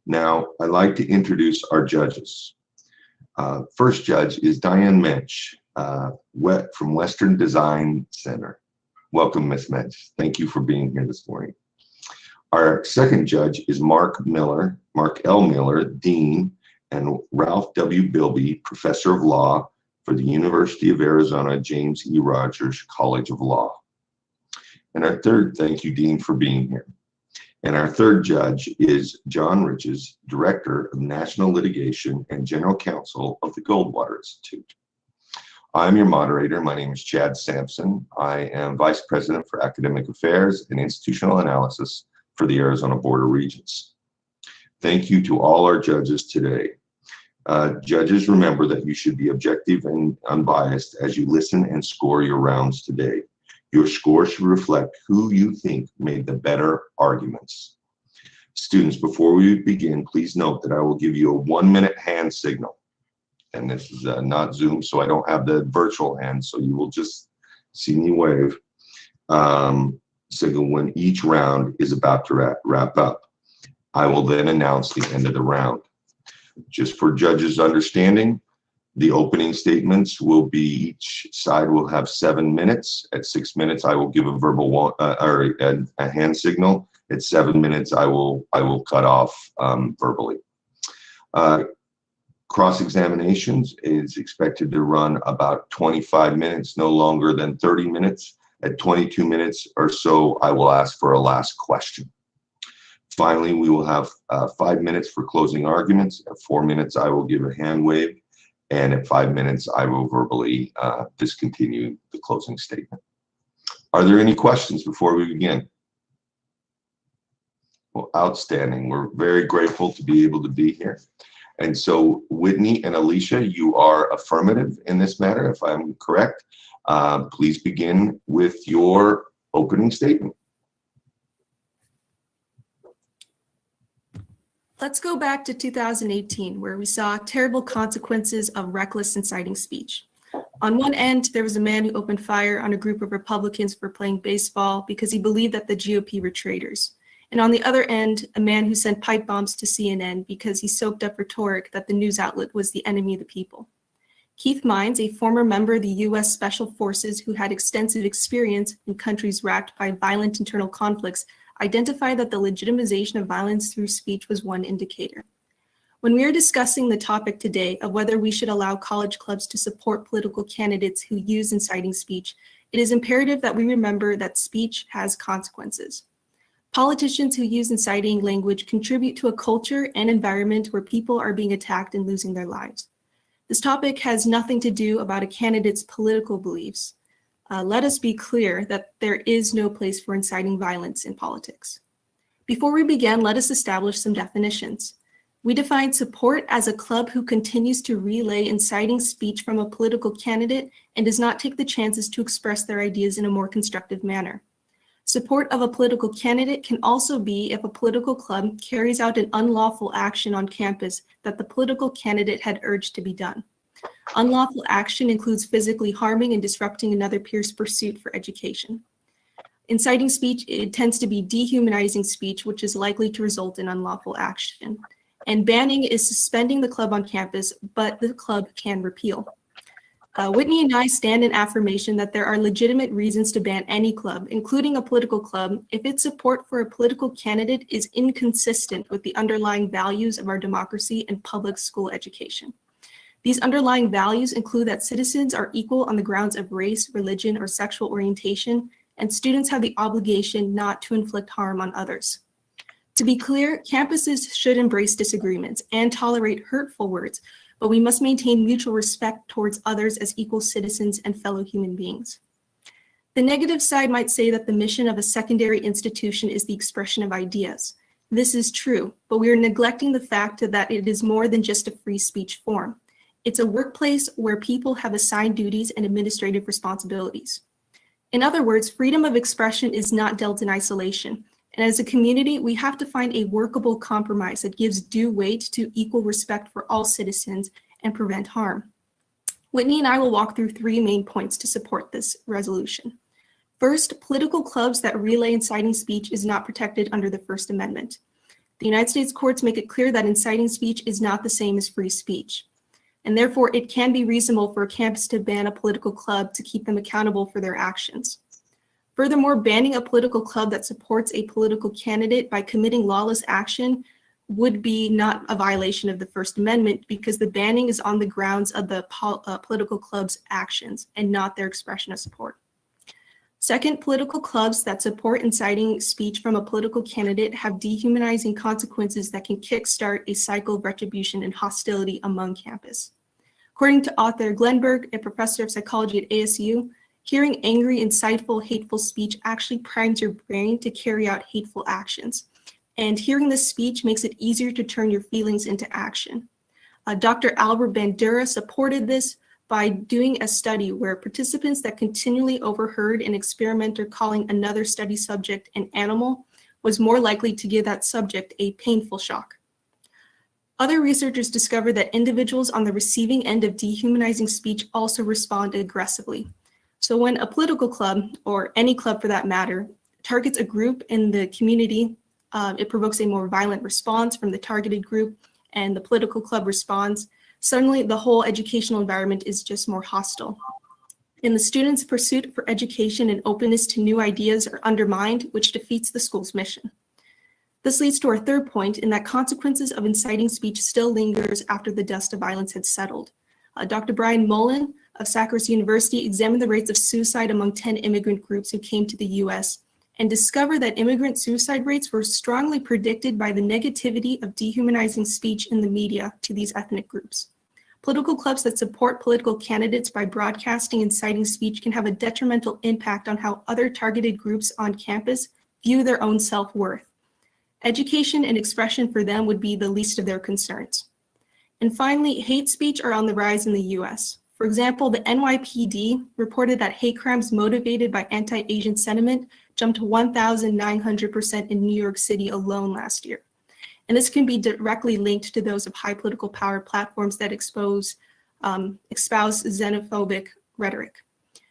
Now, I'd like to introduce our judges. First judge is Diane Mensch from Western Design Center. Welcome, Ms. Mensch. Thank you for being here this morning. Our second judge is Mark L. Miller, Dean, and Ralph W. Bilby, Professor of Law for the University of Arizona James E. Rogers College of Law. And our third, thank you, Dean, for being here. And our third judge is John Riches, Director of National Litigation and General Counsel of the Goldwater Institute. I'm your moderator. My name is Chad Sampson. I am Vice President for Academic Affairs and Institutional Analysis for the Arizona Board of Regents. Thank you to all our judges today. Judges, remember that you should be objective and unbiased as you listen and score your rounds today. Your score should reflect who you think made the better arguments. Students, before we begin, please note that I will give you a 1-minute hand signal. And this is not Zoom, so I don't have the virtual hand, so you will just see me wave. Signal when each round is about to wrap up. I will then announce the end of the round. Just for judges' understanding, the opening statements will be, each side will have 7 minutes. At 6 minutes, I will give a verbal or a hand signal. At 7 minutes, I will cut off verbally. Cross-examinations is expected to run about 25 minutes, no longer than 30 minutes. At 22 minutes or so, I will ask for a last question. Finally, we will have 5 minutes for closing arguments. At 4 minutes, I will give a hand wave. And at 5 minutes, I will verbally discontinue the closing statement. Are there any questions before we begin? Well, outstanding. We're very grateful to be able to be here. And so, Whitney and Alicia, you are affirmative in this matter, if I'm correct. Please begin with your opening statement. Let's go back to 2018, where we saw terrible consequences of reckless inciting speech. On one end, there was a man who opened fire on a group of Republicans for playing baseball because he believed that the GOP were traitors. And on the other end, a man who sent pipe bombs to CNN because he soaked up rhetoric that the news outlet was the enemy of the people. Keith Mines, a former member of the U.S. Special Forces who had extensive experience in countries racked by violent internal conflicts, identified that the legitimization of violence through speech was one indicator. When we are discussing the topic today of whether we should allow college clubs to support political candidates who use inciting speech, it is imperative that we remember that speech has consequences. Politicians who use inciting language contribute to a culture and environment where people are being attacked and losing their lives. This topic has nothing to do about a candidate's political beliefs. Let us be clear that there is no place for inciting violence in politics. Before we begin, let us establish some definitions. We define support as a club who continues to relay inciting speech from a political candidate and does not take the chances to express their ideas in a more constructive manner. Support of a political candidate can also be if a political club carries out an unlawful action on campus that the political candidate had urged to be done. Unlawful action includes physically harming and disrupting another peer's pursuit for education. Inciting speech, it tends to be dehumanizing speech, which is likely to result in unlawful action. And banning is suspending the club on campus, but the club can repeal. Whitney and I stand in affirmation that there are legitimate reasons to ban any club, including a political club, if its support for a political candidate is inconsistent with the underlying values of our democracy and public school education. These underlying values include that citizens are equal on the grounds of race, religion, or sexual orientation, and students have the obligation not to inflict harm on others. To be clear, campuses should embrace disagreements and tolerate hurtful words, but we must maintain mutual respect towards others as equal citizens and fellow human beings. The negative side might say that the mission of a secondary institution is the expression of ideas. This is true, but we are neglecting the fact that it is more than just a free speech forum. It's a workplace where people have assigned duties and administrative responsibilities. In other words, freedom of expression is not dealt in isolation. And as a community, we have to find a workable compromise that gives due weight to equal respect for all citizens and prevent harm. Whitney and I will walk through 3 main points to support this resolution. First, political clubs that relay inciting speech is not protected under the First Amendment. The United States courts make it clear that inciting speech is not the same as free speech, and therefore it can be reasonable for a campus to ban a political club to keep them accountable for their actions. Furthermore, banning a political club that supports a political candidate by committing lawless action would be not a violation of the First Amendment, because the banning is on the grounds of the political club's actions and not their expression of support. Second, political clubs that support inciting speech from a political candidate have dehumanizing consequences that can kickstart a cycle of retribution and hostility among campus. According to author Glenberg, a professor of psychology at ASU, hearing angry, insightful, hateful speech actually primes your brain to carry out hateful actions. And hearing this speech makes it easier to turn your feelings into action. Dr. Albert Bandura supported this by doing a study where participants that continually overheard an experimenter calling another study subject an animal was more likely to give that subject a painful shock. Other researchers discovered that individuals on the receiving end of dehumanizing speech also respond aggressively. So when a political club, or any club for that matter, targets a group in the community, it provokes a more violent response from the targeted group, and the political club responds. Suddenly, the whole educational environment is just more hostile. And the students' pursuit for education and openness to new ideas are undermined, which defeats the school's mission. This leads to our third point, in that consequences of inciting speech still lingers after the dust of violence had settled. Dr. Brian Mullen of Syracuse University examined the rates of suicide among 10 immigrant groups who came to the US and discovered that immigrant suicide rates were strongly predicted by the negativity of dehumanizing speech in the media to these ethnic groups. Political clubs that support political candidates by broadcasting inciting speech can have a detrimental impact on how other targeted groups on campus view their own self-worth. Education and expression for them would be the least of their concerns. And finally, hate speech are on the rise in the US. For example, the NYPD reported that hate crimes motivated by anti-Asian sentiment jumped 1,900% in New York City alone last year. And this can be directly linked to those of high political power platforms that espouse xenophobic rhetoric.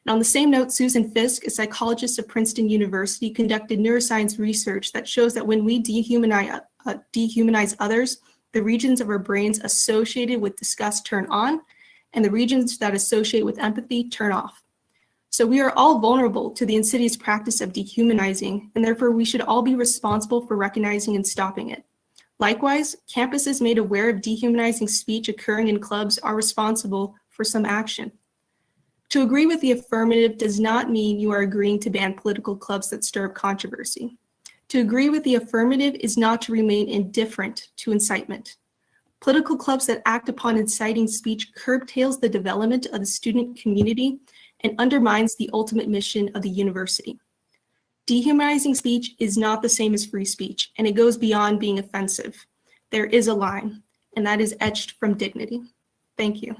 And on the same note, Susan Fisk, a psychologist at Princeton University, conducted neuroscience research that shows that when we dehumanize others, the regions of our brains associated with disgust turn on, and the regions that associate with empathy turn off. So we are all vulnerable to the insidious practice of dehumanizing, and therefore we should all be responsible for recognizing and stopping it. Likewise, campuses made aware of dehumanizing speech occurring in clubs are responsible for some action. To agree with the affirmative does not mean you are agreeing to ban political clubs that stir up controversy. To agree with the affirmative is not to remain indifferent to incitement. Political clubs that act upon inciting speech curtails the development of the student community and undermines the ultimate mission of the university. Dehumanizing speech is not the same as free speech, and it goes beyond being offensive. There is a line, and that is etched from dignity. Thank you.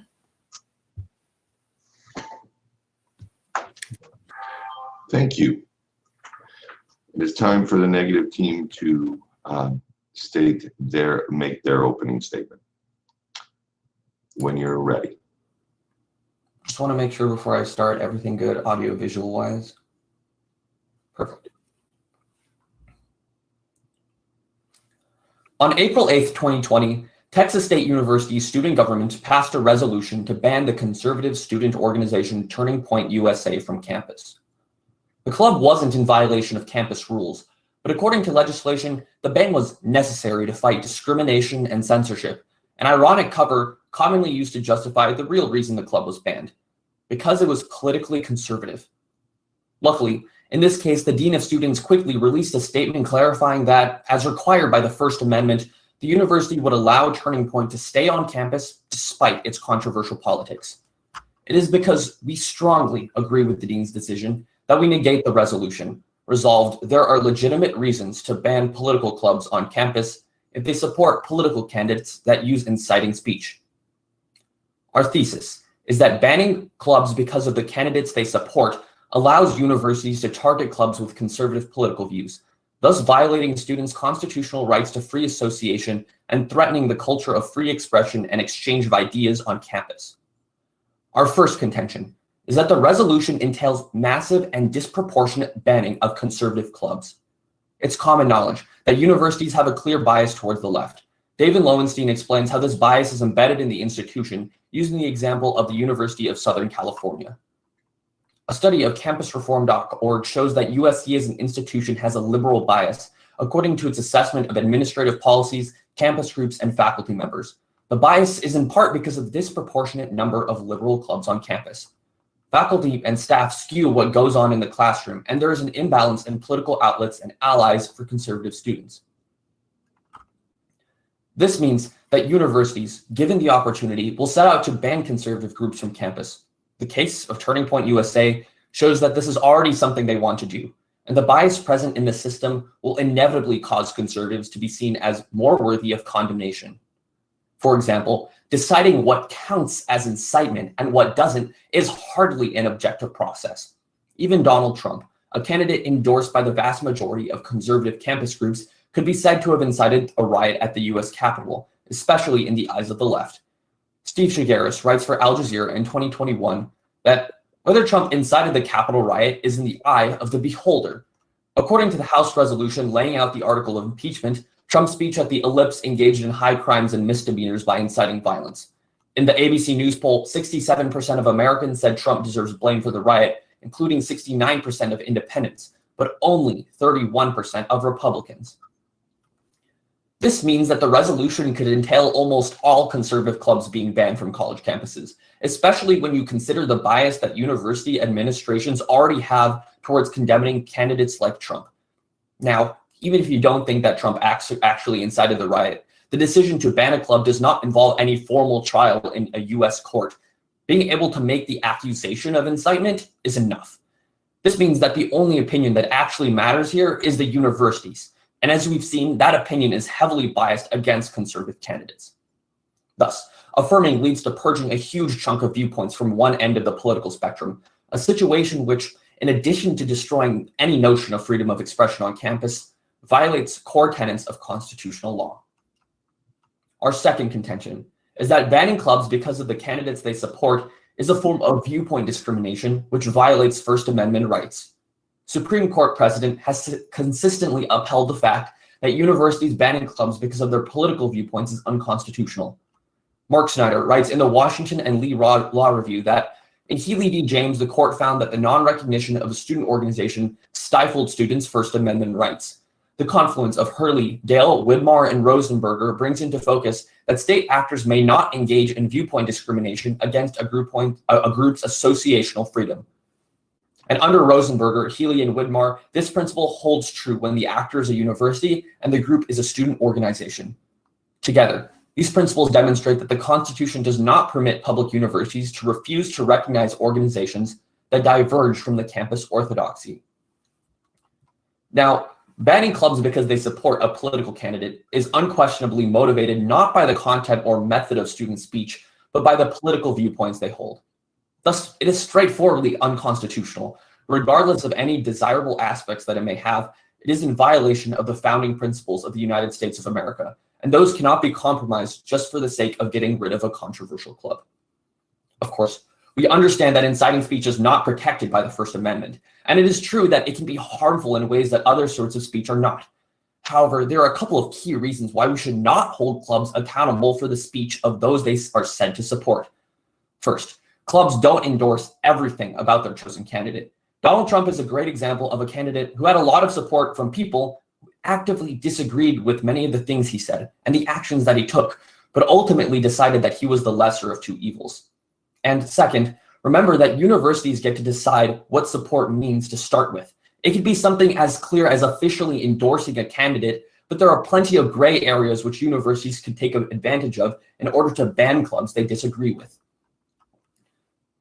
Thank you. It is time for the negative team to make their opening statement. When you're ready. Just want to make sure before I start, everything good audio visual wise. Perfect. On April 8th, 2020, Texas State University student government passed a resolution to ban the conservative student organization Turning Point USA from campus. The club wasn't in violation of campus rules, but according to legislation, the ban was necessary to fight discrimination and censorship, an ironic cover commonly used to justify the real reason the club was banned, because it was politically conservative. Luckily, in this case, the Dean of Students quickly released a statement clarifying that, as required by the First Amendment, the university would allow Turning Point to stay on campus despite its controversial politics. It is because we strongly agree with the Dean's decision that we negate the resolution. Resolved, there are legitimate reasons to ban political clubs on campus if they support political candidates that use inciting speech. Our thesis is that banning clubs because of the candidates they support allows universities to target clubs with conservative political views, thus violating students' constitutional rights to free association and threatening the culture of free expression and exchange of ideas on campus. Our first contention is that the resolution entails massive and disproportionate banning of conservative clubs. It's common knowledge that universities have a clear bias towards the left. David Lowenstein explains how this bias is embedded in the institution using the example of the University of Southern California. A study of campusreform.org shows that USC as an institution has a liberal bias, according to its assessment of administrative policies, campus groups, and faculty members. The bias is in part because of the disproportionate number of liberal clubs on campus. Faculty and staff skew what goes on in the classroom, and there is an imbalance in political outlets and allies for conservative students. This means that universities, given the opportunity, will set out to ban conservative groups from campus. The case of Turning Point USA shows that this is already something they want to do, and the bias present in the system will inevitably cause conservatives to be seen as more worthy of condemnation. For example, deciding what counts as incitement and what doesn't is hardly an objective process. Even Donald Trump, a candidate endorsed by the vast majority of conservative campus groups, could be said to have incited a riot at the US Capitol, especially in the eyes of the left. Steve Shigaris writes for Al Jazeera in 2021 that whether Trump incited the Capitol riot is in the eye of the beholder. According to the House resolution laying out the article of impeachment, Trump's speech at the Ellipse engaged in high crimes and misdemeanors by inciting violence. In the ABC News poll, 67% of Americans said Trump deserves blame for the riot, including 69% of independents, but only 31% of Republicans. This means that the resolution could entail almost all conservative clubs being banned from college campuses, especially when you consider the bias that university administrations already have towards condemning candidates like Trump. Now, even if you don't think that Trump actually incited the riot, the decision to ban a club does not involve any formal trial in a US court. Being able to make the accusation of incitement is enough. This means that the only opinion that actually matters here is the university's. And as we've seen, that opinion is heavily biased against conservative candidates. Thus, affirming leads to purging a huge chunk of viewpoints from one end of the political spectrum, a situation which, in addition to destroying any notion of freedom of expression on campus, violates core tenets of constitutional law. Our second contention is that banning clubs because of the candidates they support is a form of viewpoint discrimination which violates First Amendment rights. Supreme Court precedent has consistently upheld the fact that universities banning clubs because of their political viewpoints is unconstitutional. Mark Snyder writes in the Washington and Lee Law Review that in Healy v. James, the court found that the non-recognition of a student organization stifled students' First Amendment rights. The confluence of Hurley, Dale, Widmar, and Rosenberger brings into focus that state actors may not engage in viewpoint discrimination against a group's associational freedom. And under Rosenberger, Healy, and Widmar, this principle holds true when the actor is a university and the group is a student organization. Together, these principles demonstrate that the Constitution does not permit public universities to refuse to recognize organizations that diverge from the campus orthodoxy. Now, banning clubs because they support a political candidate is unquestionably motivated not by the content or method of student speech, but by the political viewpoints they hold. Thus, it is straightforwardly unconstitutional. Regardless of any desirable aspects that it may have, it is in violation of the founding principles of the United States of America, and those cannot be compromised just for the sake of getting rid of a controversial club. Of course, we understand that inciting speech is not protected by the First Amendment, and it is true that it can be harmful in ways that other sorts of speech are not. However, there are a couple of key reasons why we should not hold clubs accountable for the speech of those they are said to support. First, clubs don't endorse everything about their chosen candidate. Donald Trump is a great example of a candidate who had a lot of support from people who actively disagreed with many of the things he said and the actions that he took, but ultimately decided that he was the lesser of two evils. And second, remember that universities get to decide what support means to start with. It could be something as clear as officially endorsing a candidate, but there are plenty of gray areas which universities can take advantage of in order to ban clubs they disagree with.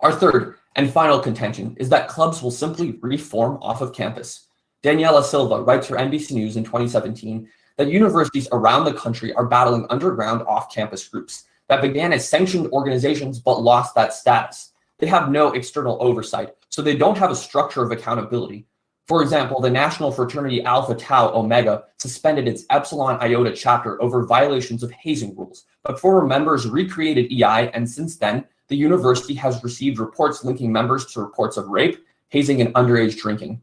Our third and final contention is that clubs will simply reform off of campus. Daniela Silva writes for NBC News in 2017 that universities around the country are battling underground off-campus groups that began as sanctioned organizations but lost that status. They have no external oversight, so they don't have a structure of accountability. For example, the national fraternity Alpha Tau Omega suspended its Epsilon Iota chapter over violations of hazing rules, but former members recreated EI, and since then, the university has received reports linking members to reports of rape, hazing, and underage drinking.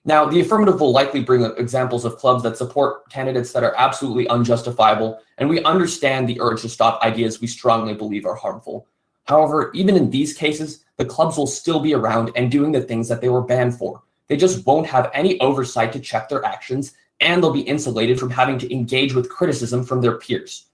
Now, the affirmative will likely bring up examples of clubs that support candidates that are absolutely unjustifiable, and we understand the urge to stop ideas we strongly believe are harmful. However, even in these cases, the clubs will still be around and doing the things that they were banned for. They just won't have any oversight to check their actions, and they'll be insulated from having to engage with criticism from their peers.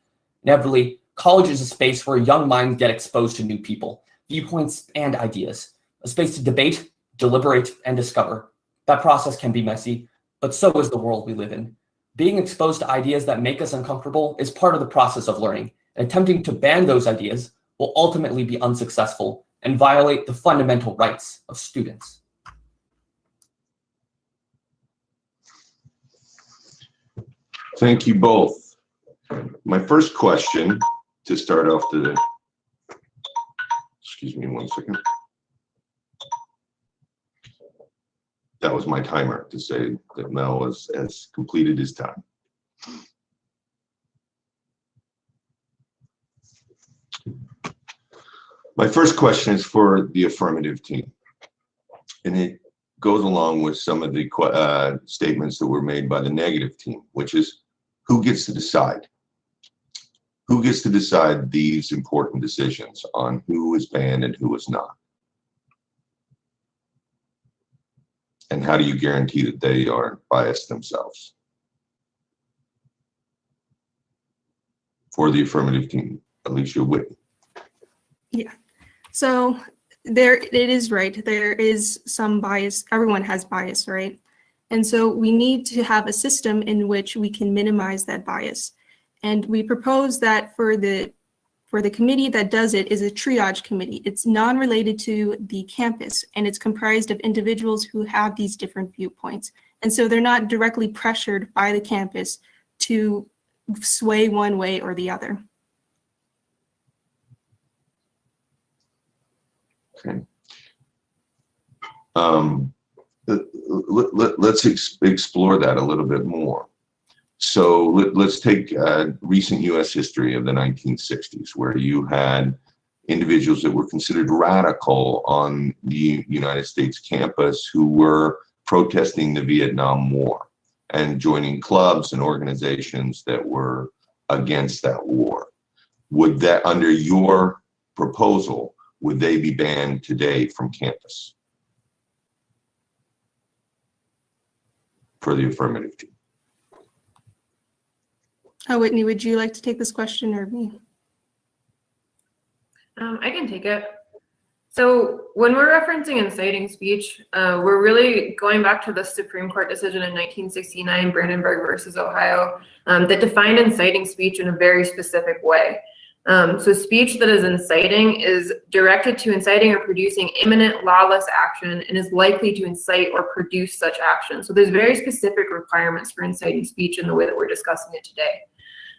Inevitably, college is a space where young minds get exposed to new people, viewpoints, and ideas, a space to debate, deliberate, and discover. That process can be messy, but so is the world we live in. Being exposed to ideas that make us uncomfortable is part of the process of learning, and attempting to ban those ideas will ultimately be unsuccessful and violate the fundamental rights of students. Thank you both. My first question to start off excuse me one second. That was my timer to say that Mel has completed his time. My first question is for the affirmative team, and it goes along with some of the statements that were made by the negative team, which is who gets to decide? Who gets to decide these important decisions on who is banned and who is not? And how do you guarantee that they aren't biased themselves? For the affirmative team, Alicia Whitney. Yeah. So it is right. There is some bias. Everyone has bias, right? And so we need to have a system in which we can minimize that bias. And we propose that for the committee that does it is a triage committee. It's non-related to the campus, and it's comprised of individuals who have these different viewpoints. And so they're not directly pressured by the campus to sway one way or the other. Okay. Let's explore that a little bit more. So let's take recent US history of the 1960s, where you had individuals that were considered radical on the United States campus who were protesting the Vietnam War and joining clubs and organizations that were against that war. Would that, under your proposal, would they be banned today from campus for the affirmative team? Whitney, would you like to take this question or me? I can take it. So when we're referencing inciting speech, we're really going back to the Supreme Court decision in 1969, Brandenburg versus Ohio, that defined inciting speech in a very specific way. So speech that is inciting is directed to inciting or producing imminent lawless action and is likely to incite or produce such action. So there's very specific requirements for inciting speech in the way that we're discussing it today.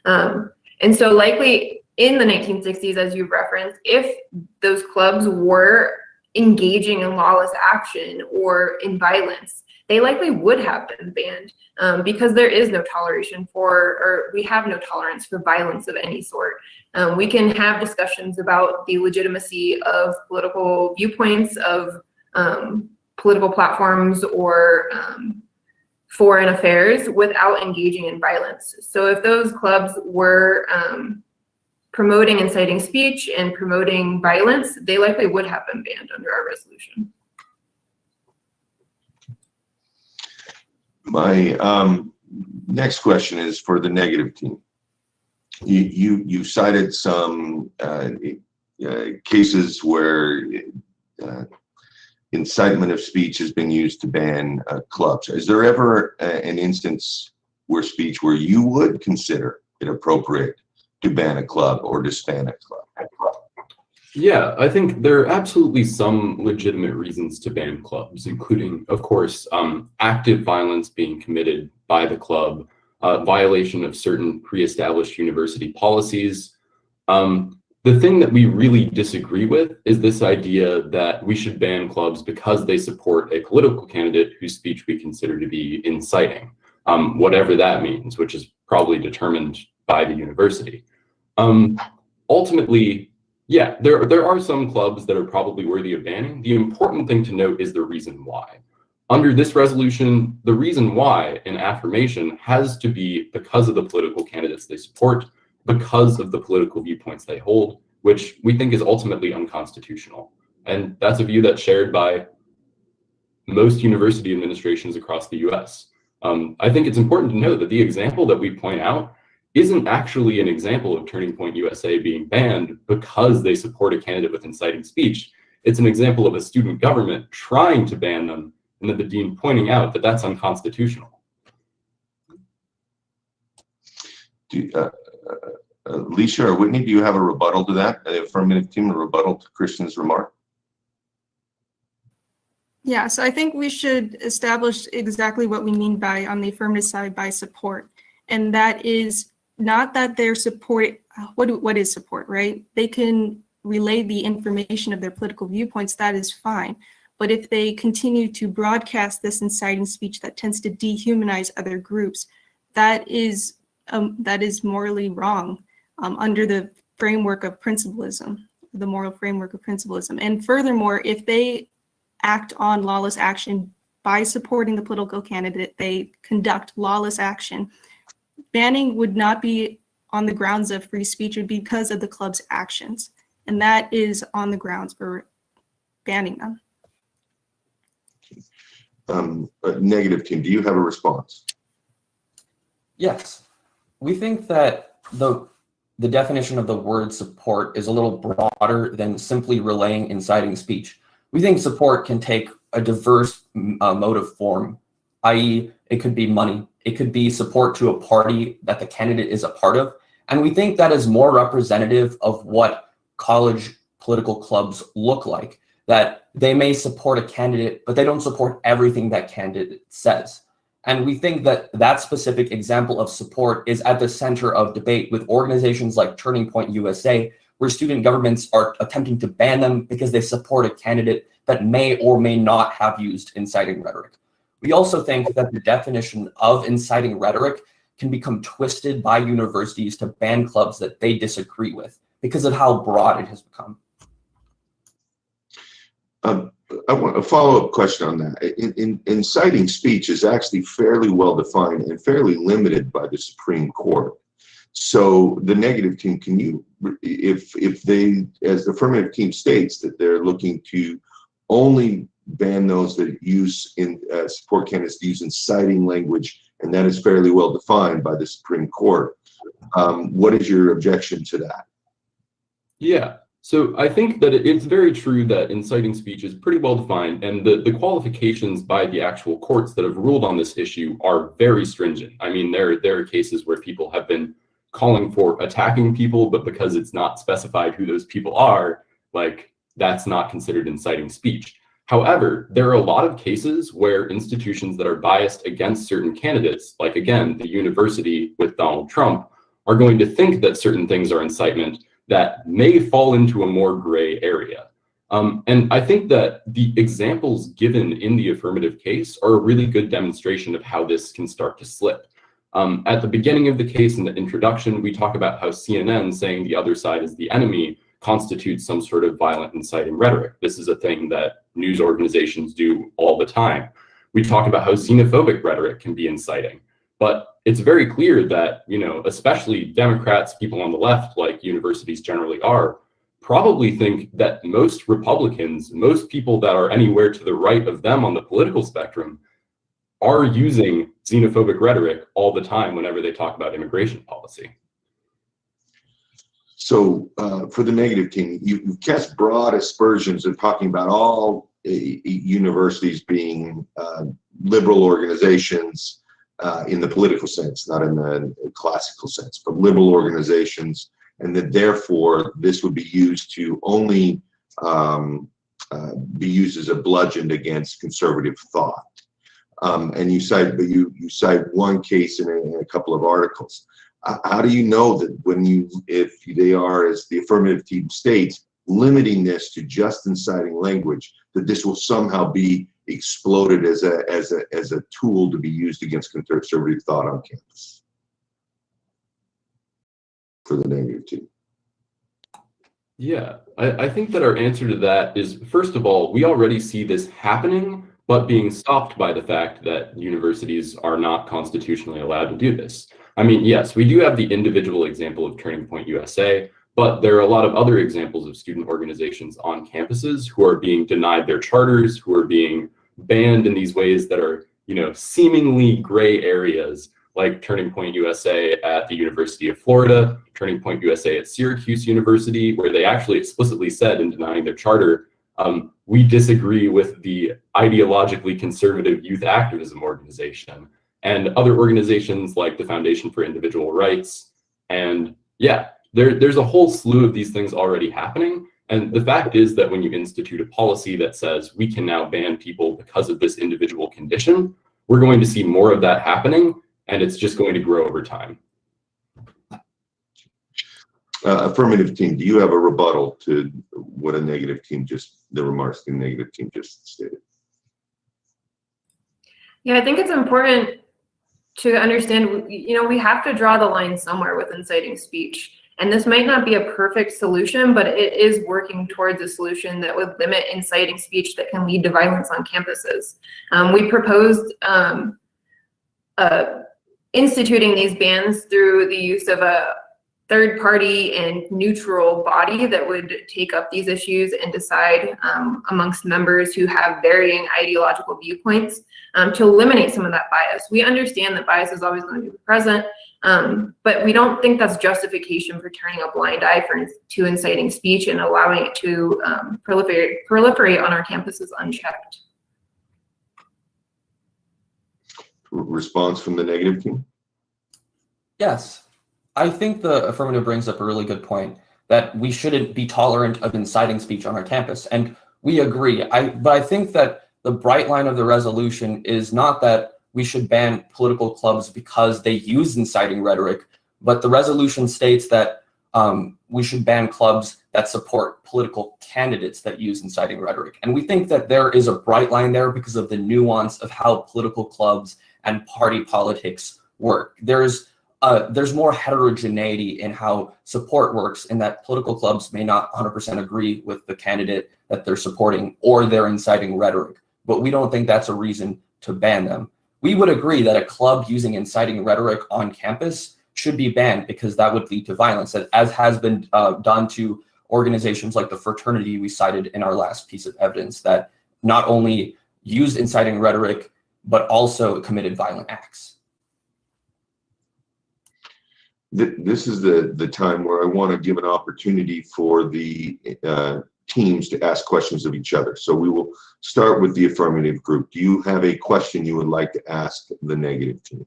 And so likely in the 1960s, as you've referenced, if those clubs were engaging in lawless action or in violence, they likely would have been banned because there is no toleration for, or we have no tolerance for violence of any sort. We can have discussions about the legitimacy of political viewpoints, of political platforms, or foreign affairs without engaging in violence. So if those clubs were promoting inciting speech and promoting violence, they likely would have been banned under our resolution. My next question is for the negative team. You cited some cases where incitement of speech has been used to ban clubs. Is there ever an instance where you would consider it appropriate to ban a club or disband a club? Yeah, I think there are absolutely some legitimate reasons to ban clubs, including, of course, active violence being committed by the club, violation of certain pre-established university policies. The thing that we really disagree with is this idea that we should ban clubs because they support a political candidate whose speech we consider to be inciting, whatever that means, which is probably determined by the university. Ultimately, yeah, there are some clubs that are probably worthy of banning. The important thing to note is the reason why. Under this resolution, the reason why an affirmation has to be because of the political candidates they support, because of the political viewpoints they hold, which we think is ultimately unconstitutional. And that's a view that's shared by most university administrations across the US. I think it's important to note that the example that we point out isn't actually an example of Turning Point USA being banned because they support a candidate with inciting speech. It's an example of a student government trying to ban them, and then the dean pointing out that that's unconstitutional. Lisha or Whitney, do you have a rebuttal to that? The affirmative team, a rebuttal to Christian's remark? Yeah, so I think we should establish exactly what we mean by, on the affirmative side, by support. And that is not that their support, what is support, right? They can relay the information of their political viewpoints, that is fine. But if they continue to broadcast this inciting speech that tends to dehumanize other groups, that is morally wrong under the framework of principlism, the moral framework of principlism. And furthermore, if they act on lawless action by supporting the political candidate, they conduct lawless action, banning would not be on the grounds of free speech, it would be because of the club's actions. And that is on the grounds for banning them. Negative team, do you have a response? Yes. We think that the definition of the word support is a little broader than simply relaying inciting speech. We think support can take a diverse motive form, i.e. it could be money, it could be support to a party that the candidate is a part of. And we think that is more representative of what college political clubs look like, that they may support a candidate, but they don't support everything that candidate says. And we think that that specific example of support is at the center of debate with organizations like Turning Point USA, where student governments are attempting to ban them because they support a candidate that may or may not have used inciting rhetoric. We also think that the definition of inciting rhetoric can become twisted by universities to ban clubs that they disagree with because of how broad it has become. I want a follow-up question on that. Inciting speech is actually fairly well defined and fairly limited by the Supreme Court. So the negative team, can you, if they, as the affirmative team states, that they're looking to only ban those that use support candidates to use inciting language, and that is fairly well defined by the Supreme Court. What is your objection to that? Yeah, so I think that it's very true that inciting speech is pretty well defined, and the qualifications by the actual courts that have ruled on this issue are very stringent. I mean, there are cases where people have been calling for attacking people, but because it's not specified who those people are, like, that's not considered inciting speech. However, there are a lot of cases where institutions that are biased against certain candidates, like, again, the university with Donald Trump, are going to think that certain things are incitement that may fall into a more gray area. And I think that the examples given in the affirmative case are a really good demonstration of how this can start to slip. At the beginning of the case, in the introduction, we talk about how CNN saying the other side is the enemy constitutes some sort of violent inciting rhetoric. This is a thing that news organizations do all the time. We talk about how xenophobic rhetoric can be inciting, but it's very clear that, you know, especially Democrats, people on the left, like universities generally are, probably think that most Republicans, most people that are anywhere to the right of them on the political spectrum, are using xenophobic rhetoric all the time whenever they talk about immigration policy. So for the negative team, you cast broad aspersions of talking about all universities being liberal organizations in the political sense, not in the classical sense, but liberal organizations, and that therefore this would be used to only be used as a bludgeon against conservative thought. And you cite, but you cite one case in a couple of articles. How do you know that if they are, as the affirmative team states, limiting this to just inciting language, that this will somehow be exploded as a tool to be used against conservative thought on campus? For the negative team. Yeah, I think that our answer to that is, first of all, we already see this happening, but being stopped by the fact that universities are not constitutionally allowed to do this. I mean, yes, we do have the individual example of Turning Point USA, but there are a lot of other examples of student organizations on campuses who are being denied their charters, who are being banned in these ways that are, seemingly gray areas, like Turning Point USA at the University of Florida, Turning Point USA at Syracuse University, where they actually explicitly said in denying their charter, we disagree with the ideologically conservative youth activism organization, and other organizations like the Foundation for Individual Rights. And yeah, there's a whole slew of these things already happening. And the fact is that when you institute a policy that says we can now ban people because of this individual condition, we're going to see more of that happening, and it's just going to grow over time. Affirmative team, do you have a rebuttal to what the negative team just stated? Yeah, I think it's important to understand, we have to draw the line somewhere with inciting speech. And this might not be a perfect solution, but it is working towards a solution that would limit inciting speech that can lead to violence on campuses. We proposed instituting these bans through the use of a third party and neutral body that would take up these issues and decide amongst members who have varying ideological viewpoints to eliminate some of that bias. We understand that bias is always going to be present, but we don't think that's justification for turning a blind eye to inciting speech and allowing it to proliferate on our campuses unchecked. Response from the negative team? Yes. I think the affirmative brings up a really good point that we shouldn't be tolerant of inciting speech on our campus. And we agree. But I think that the bright line of the resolution is not that we should ban political clubs because they use inciting rhetoric, but the resolution states that we should ban clubs that support political candidates that use inciting rhetoric. And we think that there is a bright line there because of the nuance of how political clubs and party politics work. There's more heterogeneity in how support works, in that political clubs may not 100% agree with the candidate that they're supporting or their inciting rhetoric, but we don't think that's a reason to ban them. We would agree that a club using inciting rhetoric on campus should be banned because that would lead to violence, as has been done to organizations like the fraternity we cited in our last piece of evidence that not only used inciting rhetoric, but also committed violent acts. This is the time where I want to give an opportunity for the teams to ask questions of each other. So we will start with the affirmative group. Do you have a question you would like to ask the negative team?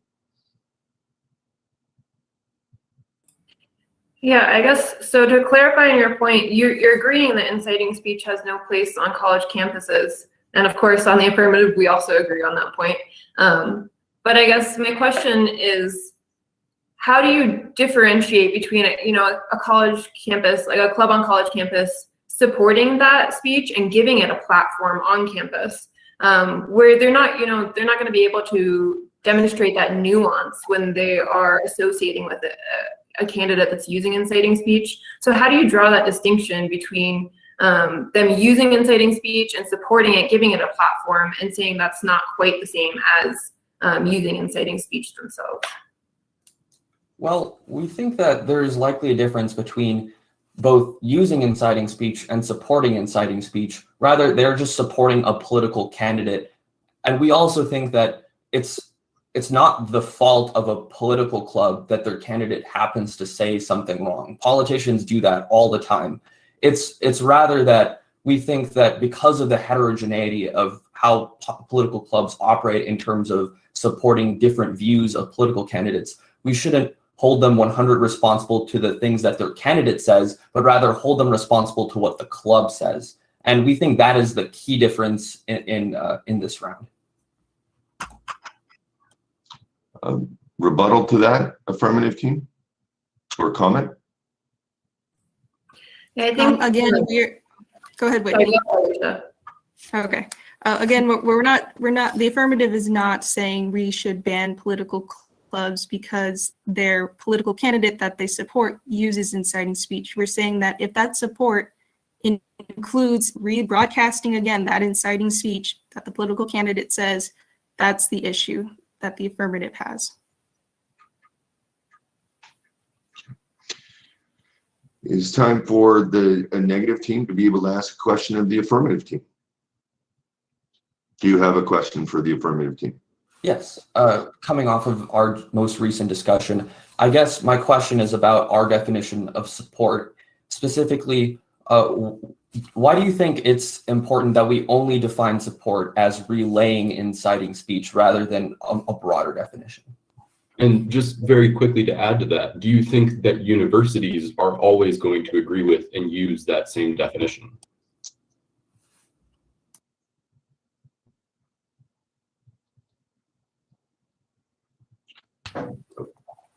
Yeah, I guess, so to clarify on your point, you're agreeing that inciting speech has no place on college campuses. And of course, on the affirmative, we also agree on that point. But I guess my question is, how do you differentiate between a college campus, like a club on college campus, supporting that speech and giving it a platform on campus, where they're not going to be able to demonstrate that nuance when they are associating with a candidate that's using inciting speech? So how do you draw that distinction between them using inciting speech and supporting it, giving it a platform, and saying that's not quite the same as using inciting speech themselves? Well, we think that there is likely a difference between both using inciting speech and supporting inciting speech. Rather, they're just supporting a political candidate. And we also think that it's not the fault of a political club that their candidate happens to say something wrong. Politicians do that all the time. It's rather that we think that because of the heterogeneity of how political clubs operate in terms of supporting different views of political candidates, we shouldn't hold them 100% responsible to the things that their candidate says, but rather hold them responsible to what the club says. And we think that is the key difference in this round. Rebuttal to that, affirmative team, or comment? Yeah, I think Again, go ahead, Whitney. Okay. Again, we're not. The affirmative is not saying we should ban political clubs because their political candidate that they support uses inciting speech. We're saying that if that support includes rebroadcasting again that inciting speech that the political candidate says, that's the issue that the affirmative has. It's time for the negative team to be able to ask a question of the affirmative team. Do you have a question for the affirmative team? Yes. Coming off of our most recent discussion, I guess my question is about our definition of support. Specifically, why do you think it's important that we only define support as relaying inciting speech rather than a broader definition? And just very quickly to add to that, do you think that universities are always going to agree with and use that same definition?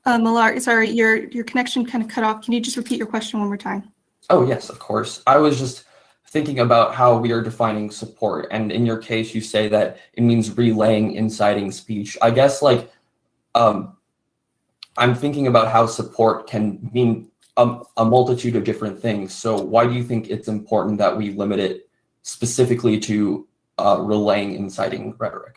Millar, sorry, your connection kind of cut off. Can you just repeat your question one more time? Oh, yes, of course. I was just thinking about how we are defining support. And in your case, you say that it means relaying inciting speech. I guess I'm thinking about how support can mean a multitude of different things. So why do you think it's important that we limit it specifically to relaying inciting rhetoric?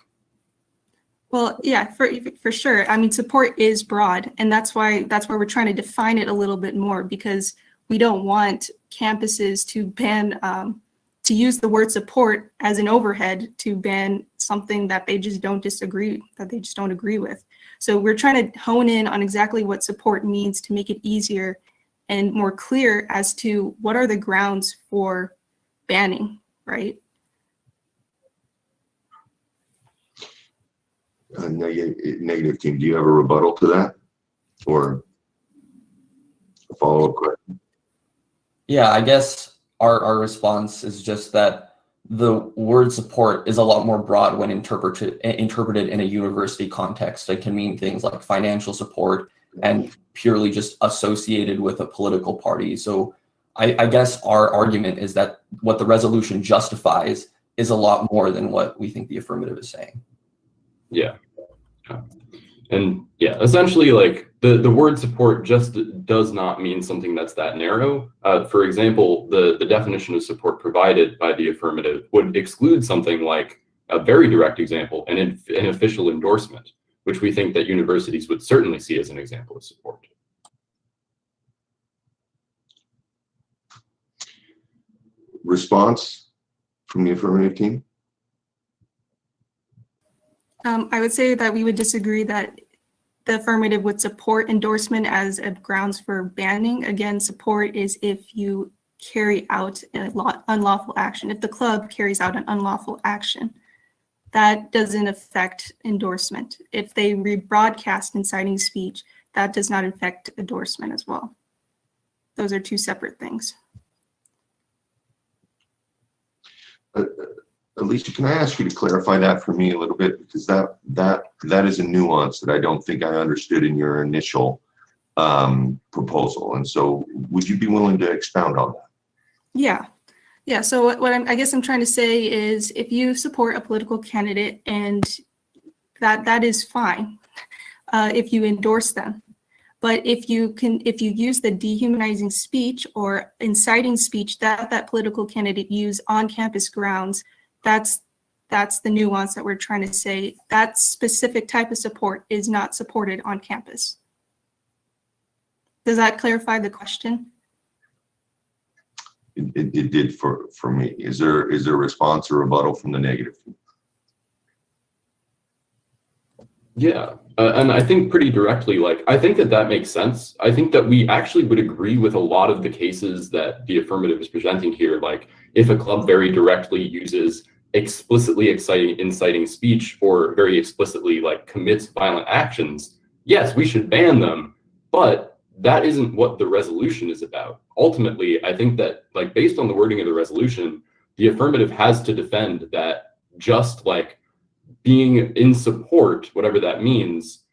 Well, yeah, for sure. I mean, support is broad, and that's why we're trying to define it a little bit more, because we don't want campuses to ban to use the word support as an overhead to ban something that they just don't agree with. So we're trying to hone in on exactly what support means to make it easier and more clear as to what are the grounds for banning, right? Negative team, do you have a rebuttal to that or a follow-up question? Yeah, I guess our response is just that the word support is a lot more broad when interpreted in a university context. It can mean things like financial support and purely just associated with a political party. So I guess our argument is that what the resolution justifies is a lot more than what we think the affirmative is saying. Yeah. And yeah, essentially, like the word support just does not mean something that's that narrow. For example, the definition of support provided by the affirmative would exclude something like a very direct example, an official endorsement, which we think that universities would certainly see as an example of support. Response from the affirmative team? I would say that we would disagree that the affirmative would support endorsement as a grounds for banning. Again, support is if you carry out an unlawful action. If the club carries out an unlawful action, that doesn't affect endorsement. If they rebroadcast inciting speech, that does not affect endorsement as well. Those are two separate things. Alicia, can I ask you to clarify that for me a little bit? Because that is a nuance that I don't think I understood in your initial proposal. And so would you be willing to expound on that? Yeah. So I guess I'm trying to say is if you support a political candidate, and that is fine if you endorse them. But if you use the dehumanizing speech or inciting speech that political candidate use on campus grounds, that's the nuance that we're trying to say. That specific type of support is not supported on campus. Does that clarify the question? It did for me. Is there a response or rebuttal from the negative? Yeah, and I think pretty directly, like, I think that makes sense. I think that we actually would agree with a lot of the cases that the affirmative is presenting here. Like, if a club very directly uses explicitly inciting speech or very explicitly like commits violent actions, yes, we should ban them, but that isn't what the resolution is about. Ultimately, I think that, like, based on the wording of the resolution, the affirmative has to defend that just like being in support, whatever that means,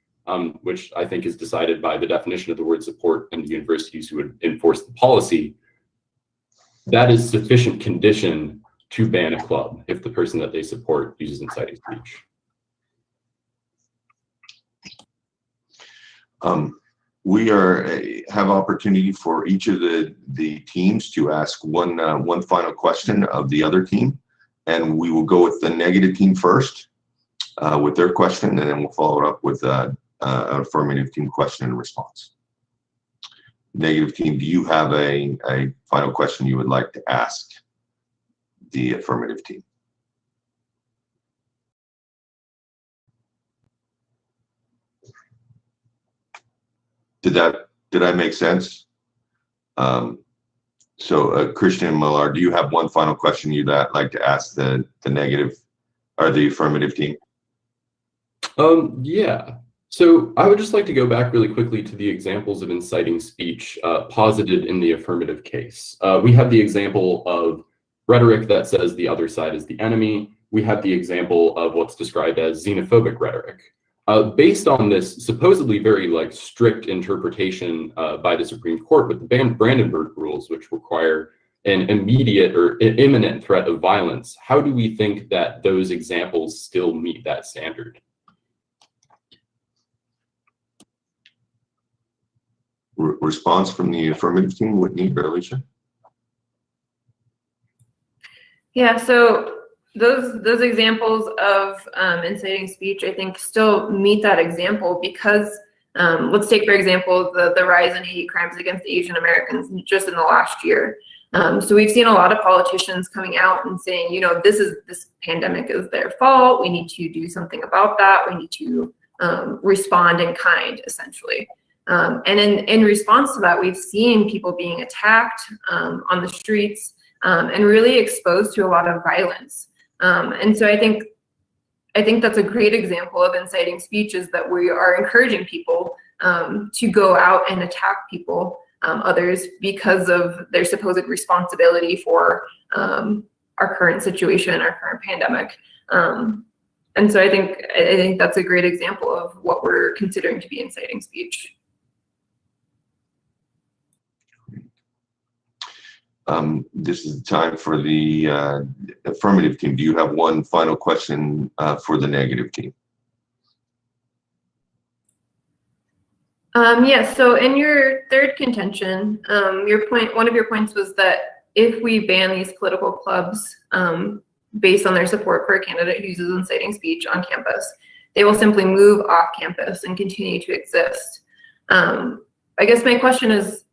which I think is decided by the definition of the word support and the universities who would enforce the policy, that is sufficient condition to ban a club if the person that they support uses inciting speech. We have opportunity for each of the teams to ask one final question of the other team, and we will go with the negative team first with their question, and then we'll follow it up with an affirmative team question and response. Negative team, do you have a final question you would like to ask the affirmative team? Did I make sense? So Christian Millar, do you have one final question you'd like to ask the negative or the affirmative team? Yeah. So I would just like to go back really quickly to the examples of inciting speech posited in the affirmative case. We have the example of rhetoric that says the other side is the enemy. We have the example of what's described as xenophobic rhetoric. Based on this supposedly very strict interpretation by the Supreme Court with the Brandenburg rules, which require an immediate or imminent threat of violence, how do we think that those examples still meet that standard? Response from the affirmative team, Whitney or Alicia? Yeah, so those examples of inciting speech, I think, still meet that example because let's take, for example, the rise in hate crimes against Asian Americans just in the last year. So we've seen a lot of politicians coming out and saying, you know, this pandemic is their fault. We need to do something about that. We need to respond in kind, essentially. And in response to that, we've seen people being attacked on the streets and really exposed to a lot of violence. And so I think that's a great example of inciting speech, is that we are encouraging people to go out and attack people, others, because of their supposed responsibility for our current situation, our current pandemic. And so I think that's a great example of what we're considering to be inciting speech. This is the time for the affirmative team. Do you have one final question for the negative team? Yes, so in your third contention, one of your points was that if we ban these political clubs based on their support for a candidate who uses inciting speech on campus, they will simply move off campus and continue to exist. I guess my question is,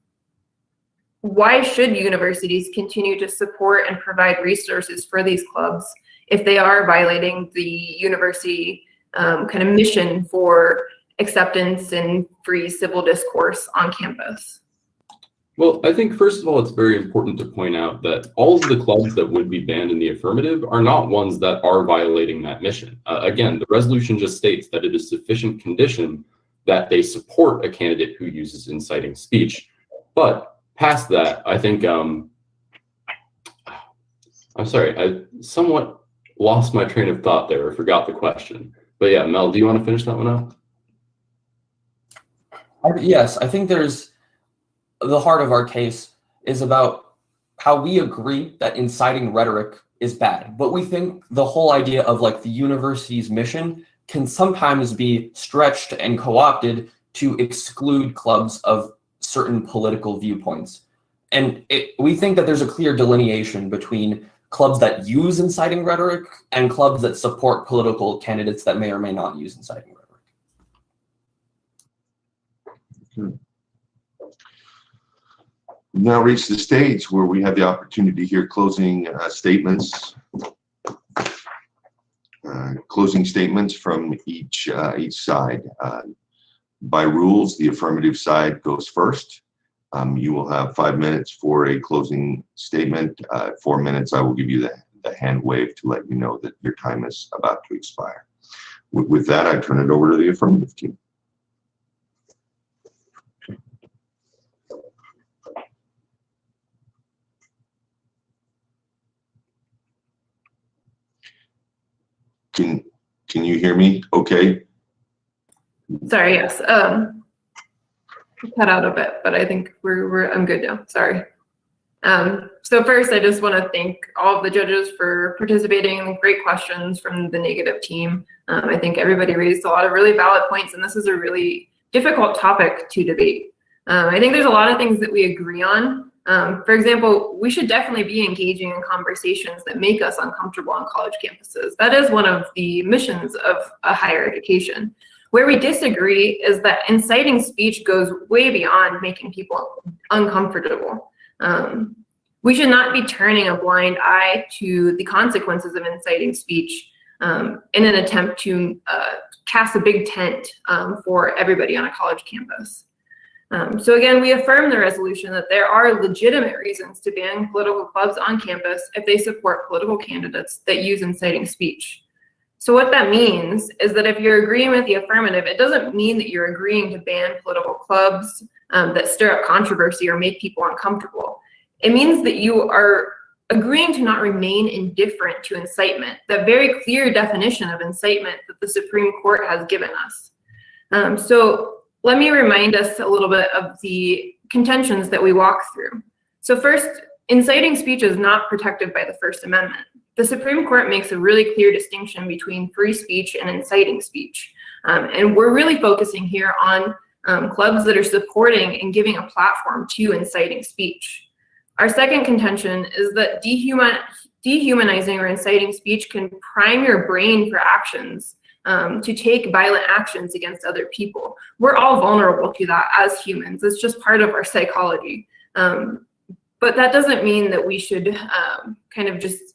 why should universities continue to support and provide resources for these clubs if they are violating the university kind of mission for acceptance and free civil discourse on campus? Well, I think first of all, it's very important to point out that all of the clubs that would be banned in the affirmative are not ones that are violating that mission. Again, the resolution just states that it is sufficient condition that they support a candidate who uses inciting speech. But past that, I think, I'm sorry, I somewhat lost my train of thought there, or forgot the question. But yeah, Mel, do you want to finish that one up? Yes, I think the heart of our case is about how we agree that inciting rhetoric is bad, but we think the whole idea of the university's mission can sometimes be stretched and co-opted to exclude clubs of certain political viewpoints. And we think that there's a clear delineation between clubs that use inciting rhetoric and clubs that support political candidates that may or may not use inciting rhetoric. We've now reached the stage where we have the opportunity to hear closing statements. Closing statements from each side. By rules, the affirmative side goes first. You will have 5 minutes for a closing statement. 4 minutes, I will give you the hand wave to let you know that your time is about to expire. With that, I turn it over to the affirmative team. Can you hear me okay? Sorry, yes. Cut out a bit, but I think I'm good now. Sorry. So first, I just want to thank all of the judges for participating. Great questions from the negative team. I think everybody raised a lot of really valid points, and this is a really difficult topic to debate. I think there's a lot of things that we agree on. For example, we should definitely be engaging in conversations that make us uncomfortable on college campuses. That is one of the missions of a higher education. Where we disagree is that inciting speech goes way beyond making people uncomfortable. We should not be turning a blind eye to the consequences of inciting speech in an attempt to cast a big tent for everybody on a college campus. So again, we affirm the resolution that there are legitimate reasons to ban political clubs on campus if they support political candidates that use inciting speech. So what that means is that if you're agreeing with the affirmative, it doesn't mean that you're agreeing to ban political clubs that stir up controversy or make people uncomfortable. It means that you are agreeing to not remain indifferent to incitement, the very clear definition of incitement that the Supreme Court has given us. So let me remind us a little bit of the contentions that we walk through. So first, inciting speech is not protected by the First Amendment. The Supreme Court makes a really clear distinction between free speech and inciting speech. And we're really focusing here on clubs that are supporting and giving a platform to inciting speech. Our second contention is that dehumanizing or inciting speech can prime your brain for actions, to take violent actions against other people. We're all vulnerable to that as humans. It's just part of our psychology. But that doesn't mean that we should kind of just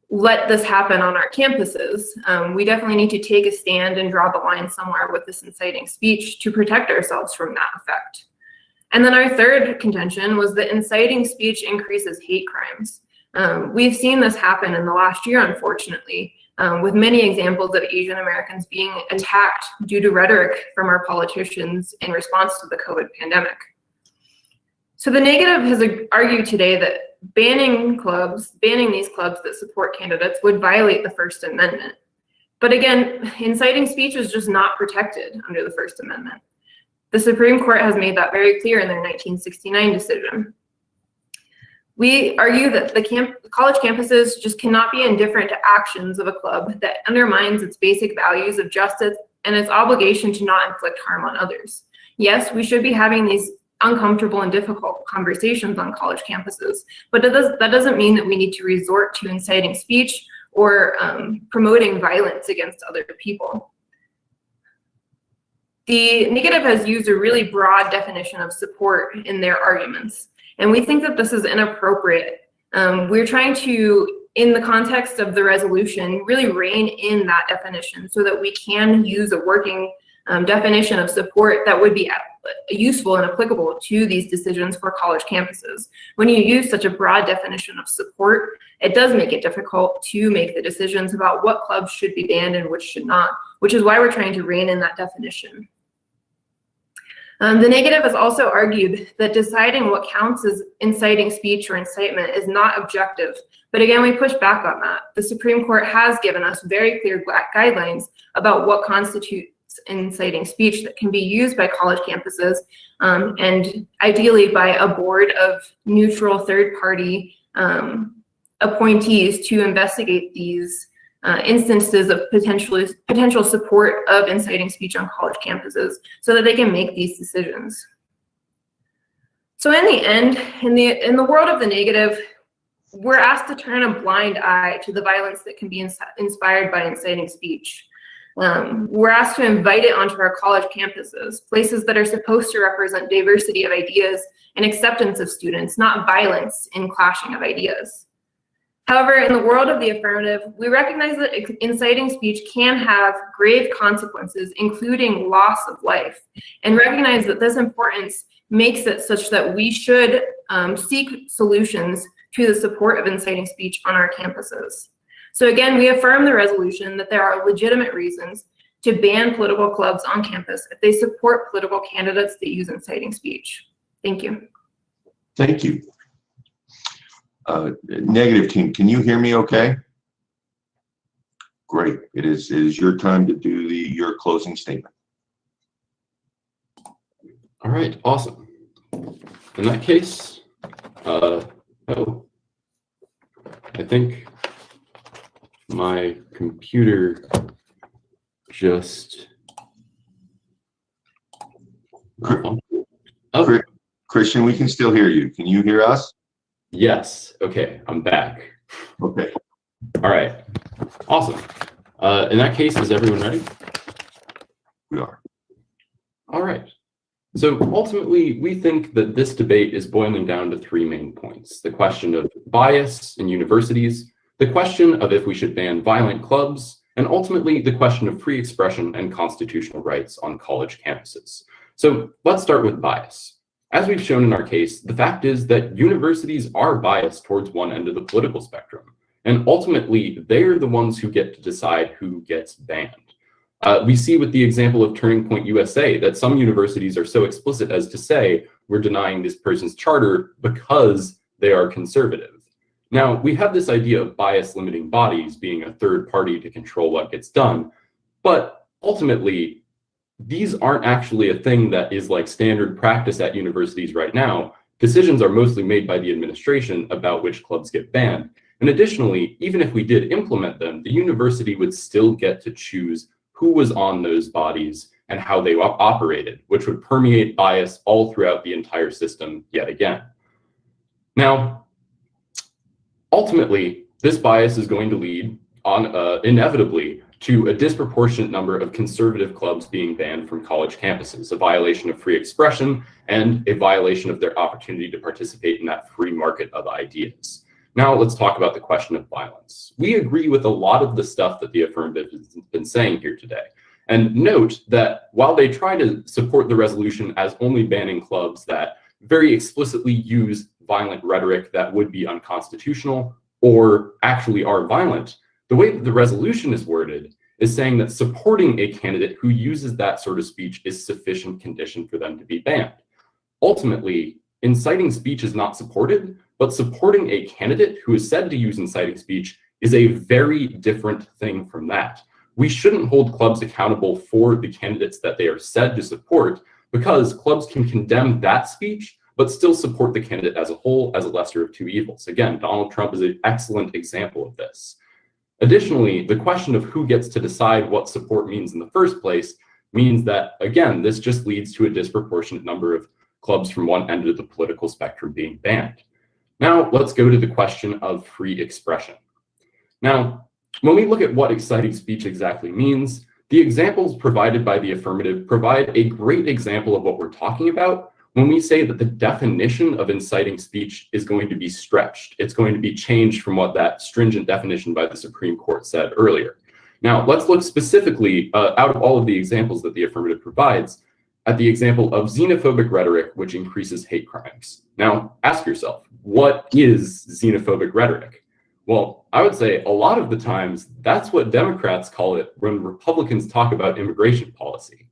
let this happen on our campuses. We definitely need to take a stand and draw the line somewhere with this inciting speech to protect ourselves from that effect. And then our third contention was that inciting speech increases hate crimes. We've seen this happen in the last year, unfortunately, with many examples of Asian Americans being attacked due to rhetoric from our politicians in response to the COVID pandemic. So the negative has argued today that banning these clubs that support candidates would violate the First Amendment. But again, inciting speech is just not protected under the First Amendment. The Supreme Court has made that very clear in their 1969 decision. We argue that the college campuses just cannot be indifferent to actions of a club that undermines its basic values of justice and its obligation to not inflict harm on others. Yes, we should be having these uncomfortable and difficult conversations on college campuses, but that doesn't mean that we need to resort to inciting speech or promoting violence against other people. The negative has used a really broad definition of support in their arguments, and we think that this is inappropriate. We're trying to, in the context of the resolution, really rein in that definition so that we can use a working definition of support that would be useful and applicable to these decisions for college campuses. When you use such a broad definition of support, it does make it difficult to make the decisions about what clubs should be banned and which should not, which is why we're trying to rein in that definition. The negative has also argued that deciding what counts as inciting speech or incitement is not objective. But again, we push back on that. The Supreme Court has given us very clear guidelines about what constitutes inciting speech that can be used by college campuses, and ideally by a board of neutral third-party appointees to investigate these instances of potential support of inciting speech on college campuses so that they can make these decisions. So in the end, in the world of the negative, we're asked to turn a blind eye to the violence that can be inspired by inciting speech. We're asked to invite it onto our college campuses, places that are supposed to represent diversity of ideas and acceptance of students, not violence in clashing of ideas. However, in the world of the affirmative, we recognize that inciting speech can have grave consequences, including loss of life, and recognize that this importance makes it such that we should seek solutions to the support of inciting speech on our campuses. So again, we affirm the resolution that there are legitimate reasons to ban political clubs on campus if they support political candidates that use inciting speech. Thank you. Thank you. Negative team, can you hear me okay? Great. It is your time to do your closing statement. All right, awesome. In that case, I think my computer just Malfunction. Oh, Christian, we can still hear you. Can you hear us? yes. Okay, I'm back. Okay. All right. Awesome. In that case, is everyone ready? We are. All right. So ultimately, we think that this debate is boiling down to three main points: the question of bias in universities, the question of if we should ban violent clubs, and ultimately the question of free expression and constitutional rights on college campuses. So let's start with bias. As we've shown in our case, the fact is that universities are biased towards one end of the political spectrum, and ultimately they're the ones who get to decide who gets banned. We see with the example of Turning Point USA that some universities are so explicit as to say, we're denying this person's charter because they are conservative. Now, we have this idea of bias limiting bodies being a third party to control what gets done, but ultimately, these aren't actually a thing that is like standard practice at universities right now. Decisions are mostly made by the administration about which clubs get banned. And additionally, even if we did implement them, the university would still get to choose who was on those bodies and how they operated, which would permeate bias all throughout the entire system yet again. Now, ultimately, this bias is going to lead on inevitably to a disproportionate number of conservative clubs being banned from college campuses, a violation of free expression and a violation of their opportunity to participate in that free market of ideas. Now let's talk about the question of violence. We agree with a lot of the stuff that the Affirmative has been saying here today. And note that while they try to support the resolution as only banning clubs that very explicitly use violent rhetoric that would be unconstitutional or actually are violent, the way that the resolution is worded is saying that supporting a candidate who uses that sort of speech is sufficient condition for them to be banned. Ultimately, inciting speech is not supported, but supporting a candidate who is said to use inciting speech is a very different thing from that. We shouldn't hold clubs accountable for the candidates that they are said to support, because clubs can condemn that speech, but still support the candidate as a whole as a lesser of two evils. Again, Donald Trump is an excellent example of this. Additionally, the question of who gets to decide what support means in the first place means that, again, this just leads to a disproportionate number of clubs from one end of the political spectrum being banned. Now, let's go to the question of free expression. Now, when we look at what inciting speech exactly means, the examples provided by the Affirmative provide a great example of what we're talking about when we say that the definition of inciting speech is going to be stretched. It's going to be changed from what that stringent definition by the Supreme Court said earlier. Now, let's look specifically, out of all of the examples that the Affirmative provides, at the example of xenophobic rhetoric, which increases hate crimes. Now, ask yourself, what is xenophobic rhetoric? Well, I would say a lot of the times, that's what Democrats call it when Republicans talk about immigration policy.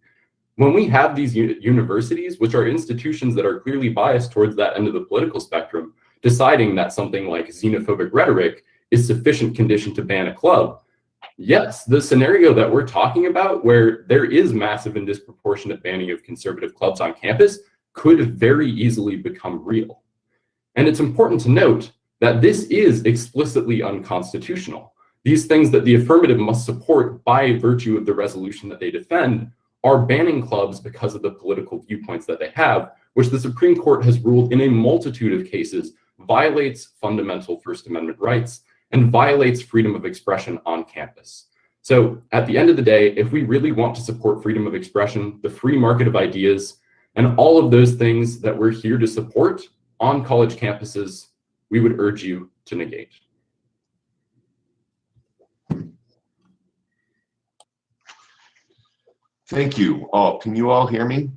When we have these universities, which are institutions that are clearly biased towards that end of the political spectrum, deciding that something like xenophobic rhetoric is sufficient condition to ban a club, yes, the scenario that we're talking about, where there is massive and disproportionate banning of conservative clubs on campus, could very easily become real. And it's important to note that this is explicitly unconstitutional. These things that the Affirmative must support by virtue of the resolution that they defend are banning clubs because of the political viewpoints that they have, which the Supreme Court has ruled in a multitude of cases violates fundamental First Amendment rights and violates freedom of expression on campus. So at the end of the day, if we really want to support freedom of expression, the free market of ideas, and all of those things that we're here to support on college campuses, we would urge you to negate. Thank you all. Can you all hear me?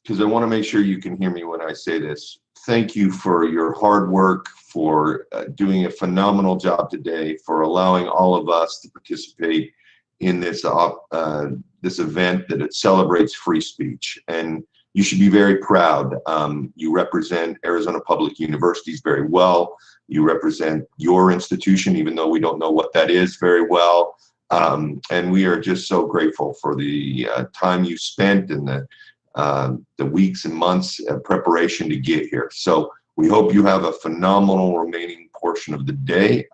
Because I want to make sure you can hear me when I say this. Thank you for your hard work, for doing a phenomenal job today, for allowing all of us to participate in this this event that it celebrates free speech. And you should be very proud. You represent Arizona Public Universities very well. You represent your institution, even though we don't know what that is, very well. And we are just so grateful for the time you spent and the weeks and months of preparation to get here. So we hope you have a phenomenal remaining portion of the day.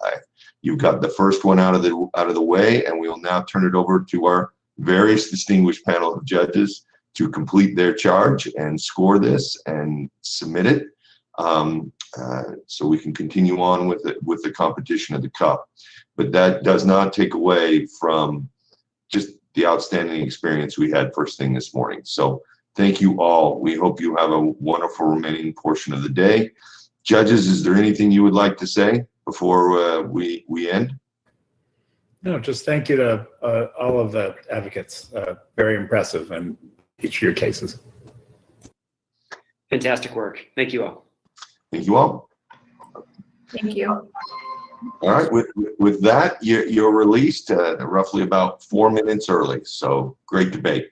You've got the first one out of the way, and we will now turn it over to our various distinguished panel of judges to complete their charge and score this and submit it, so we can continue on with the competition of the cup. But that does not take away from just the outstanding experience we had first thing this morning. So thank you all. We hope you have a wonderful remaining portion of the day. Judges, is there anything you would like to say before we end? No, just thank you to all of the advocates. Very impressive in each of your cases. Fantastic work. Thank you all. Thank you all. Thank you. All right, with that, you're released roughly about 4 minutes early. So great debate.